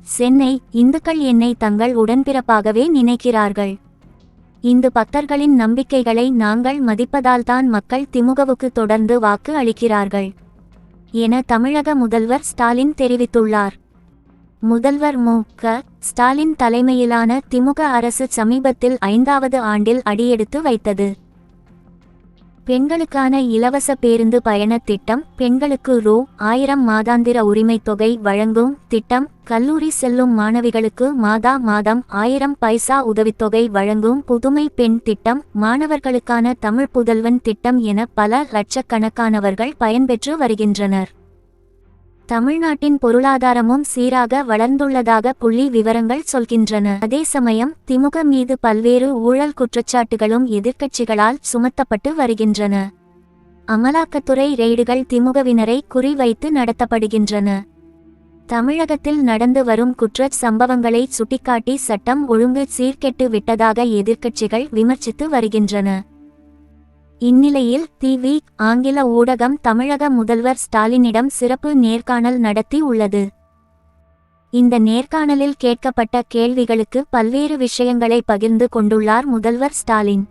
சென்னை இந்துக்கள் என்னை தங்கள் உடன்பிறப்பாகவே நினைக்கிறார்கள். இந்து பக்தர்களின் நம்பிக்கைகளை நாங்கள் மதிப்பதால்தான் மக்கள் திமுகவுக்கு தொடர்ந்து வாக்கு அளிக்கிறார்கள் என தமிழக முதல்வர் ஸ்டாலின் தெரிவித்துள்ளார். முதல்வர் மு.க. ஸ்டாலின் தலைமையிலான திமுக அரசு சமீபத்தில் 5வது ஆண்டில் அடியெடுத்து வைத்தது. பெண்களுக்கான இலவச பேருந்து பயண திட்டம், பெண்களுக்கு ரூ.1000 மாதாந்திர உரிமைத் தொகை வழங்கும் திட்டம், கல்லூரி செல்லும் மாணவிகளுக்கு மாதம் 1000 பைசா உதவித்தொகை வழங்கும் புதுமை பெண் திட்டம், மாணவர்களுக்கான தமிழ் புதல்வன் திட்டம் என பல லட்சக்கணக்கானவர்கள் பயன்பெற்று வருகின்றனர். தமிழ்நாட்டின் பொருளாதாரமும் சீராக வளர்ந்துள்ளதாக புள்ளி விவரங்கள் சொல்கின்றன. அதே சமயம் திமுக மீது பல்வேறு ஊழல் குற்றச்சாட்டுகளும் எதிர்க்கட்சிகளால் சுமத்தப்பட்டு வருகின்றன. அமலாக்கத்துறை ரெய்டுகள் திமுகவினரை குறிவைத்து நடத்தப்படுகின்றன. தமிழகத்தில் நடந்து வரும் குற்ற சம்பவங்களை சுட்டிக்காட்டி சட்டம் ஒழுங்கு சீர்கெட்டு விட்டதாக எதிர்க்கட்சிகள் விமர்சித்து வருகின்றன. இந்நிலையில் தி.வி. ஆங்கில ஊடகம் தமிழக முதல்வர் ஸ்டாலினிடம் சிறப்பு நேர்காணல் நடத்தி உள்ளது. இந்த நேர்காணலில் கேட்கப்பட்ட கேள்விகளுக்கு பல்வேறு விஷயங்களை பகிர்ந்து கொண்டுள்ளார் முதல்வர் ஸ்டாலின்.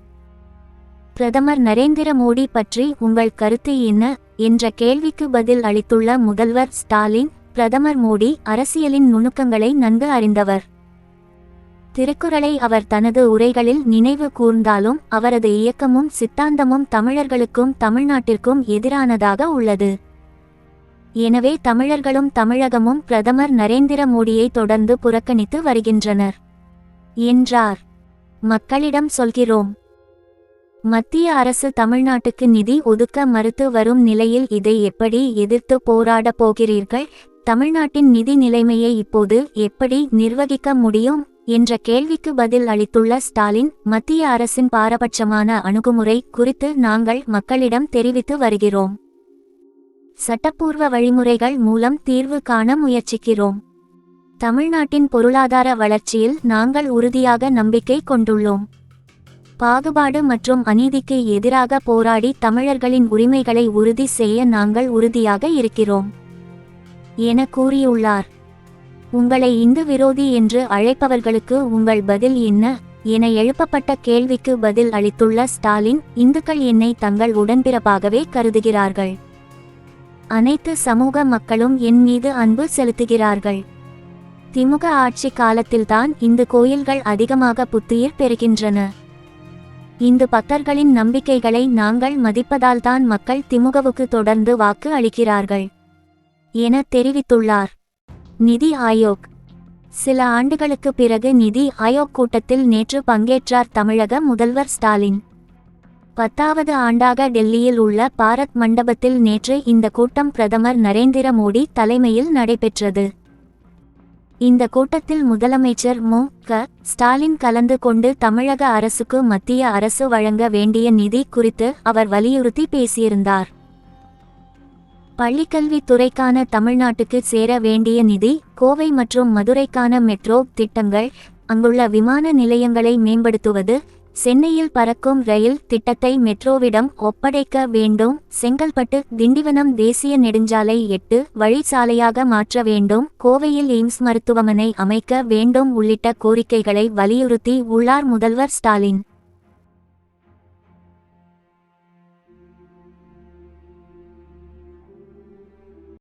பிரதமர் நரேந்திர மோடி பற்றி உங்கள் கருத்து என்ன என்ற கேள்விக்கு பதில் அளித்துள்ள முதல்வர் ஸ்டாலின், பிரதமர் மோடி அரசியலின் நுணுக்கங்களை நன்கு அறிந்தவர். திருக்குறளை அவர் தனது உரைகளில் நினைவு கூர்ந்தாலும் அவரது இயக்கமும் சித்தாந்தமும் தமிழர்களுக்கும் தமிழ்நாட்டிற்கும் எதிரானதாக உள்ளது. எனவே தமிழர்களும் தமிழகமும் பிரதமர் நரேந்திர மோடியை தொடர்ந்து புறக்கணித்து வருகின்றனர் என்றார். மக்களிடம் சொல்கிறோம். மத்திய அரசு தமிழ்நாட்டுக்கு நிதி ஒதுக்க மறுத்து வரும் நிலையில் இதை எப்படி எதிர்த்து போராட போகிறீர்கள்? தமிழ்நாட்டின் நிதி நிலைமையை இப்போது எப்படி நிர்வகிக்க முடியும் என்ற கேள்விக்கு பதில் அளித்துள்ள ஸ்டாலின், மத்திய அரசின் பாரபட்சமான அணுகுமுறை குறித்து நாங்கள் மக்களிடம் தெரிவித்து வருகிறோம். சட்டப்பூர்வ வழிமுறைகள் மூலம் தீர்வு காண முயற்சிக்கிறோம். தமிழ்நாட்டின் பொருளாதார வளர்ச்சியில் நாங்கள் உறுதியாக நம்பிக்கை கொண்டுள்ளோம். பாகுபாடு மற்றும் அநீதிக்கு எதிராக போராடி தமிழர்களின் உரிமைகளை உறுதி செய்ய நாங்கள் உறுதியாக இருக்கிறோம் என கூறியுள்ளார். உங்களை இந்து விரோதி என்று அழைப்பவர்களுக்கு உங்கள் பதில் என்ன என எழுப்பப்பட்ட கேள்விக்கு பதில் அளித்துள்ள ஸ்டாலின், இந்துக்கள் என்னை தங்கள் உடன்பிறப்பாகவே கருதுகிறார்கள். அனைத்து சமூக மக்களும் என் மீது அன்பு செலுத்துகிறார்கள். திமுக ஆட்சி காலத்தில்தான் இந்து கோயில்கள் அதிகமாக புத்துயிர் பெறுகின்றன. இந்து பக்தர்களின் நம்பிக்கைகளை நாங்கள் மதிப்பதால்தான் மக்கள் திமுகவுக்கு தொடர்ந்து வாக்கு அளிக்கிறார்கள் என தெரிவித்துள்ளார். நிதி ஆயோக். சில ஆண்டுகளுக்கு பிறகு நிதி ஆயோக் கூட்டத்தில் நேற்று பங்கேற்றார் தமிழக முதல்வர் ஸ்டாலின். 10வது ஆண்டாக டெல்லியில் உள்ள பாரத் மண்டபத்தில் நேற்று இந்த கூட்டம் பிரதமர் நரேந்திர மோடி தலைமையில் நடைபெற்றது. இந்த கூட்டத்தில் முதலமைச்சர் மு.க. ஸ்டாலின் கலந்து கொண்டு தமிழக அரசுக்கு மத்திய அரசு வழங்க வேண்டிய நிதி குறித்து அவர் வலியுறுத்தி பேசியிருந்தார். பள்ளிக்கல்வி துறைக்கான தமிழ்நாட்டுக்கு சேர வேண்டிய நிதி, கோவை மற்றும் மதுரைக்கான மெட்ரோ திட்டங்கள், அங்குள்ள விமான நிலையங்களை மேம்படுத்துவது, சென்னையில் பறக்கும் ரயில் திட்டத்தை மெட்ரோவிடம் ஒப்படைக்க வேண்டும், செங்கல்பட்டு திண்டிவனம் தேசிய நெடுஞ்சாலை 8 வழிச்சாலையாக மாற்ற வேண்டும், கோவையில் எய்ம்ஸ் மருத்துவமனை அமைக்க வேண்டும் உள்ளிட்ட கோரிக்கைகளை வலியுறுத்தி உள்ளார் முதல்வர் ஸ்டாலின்.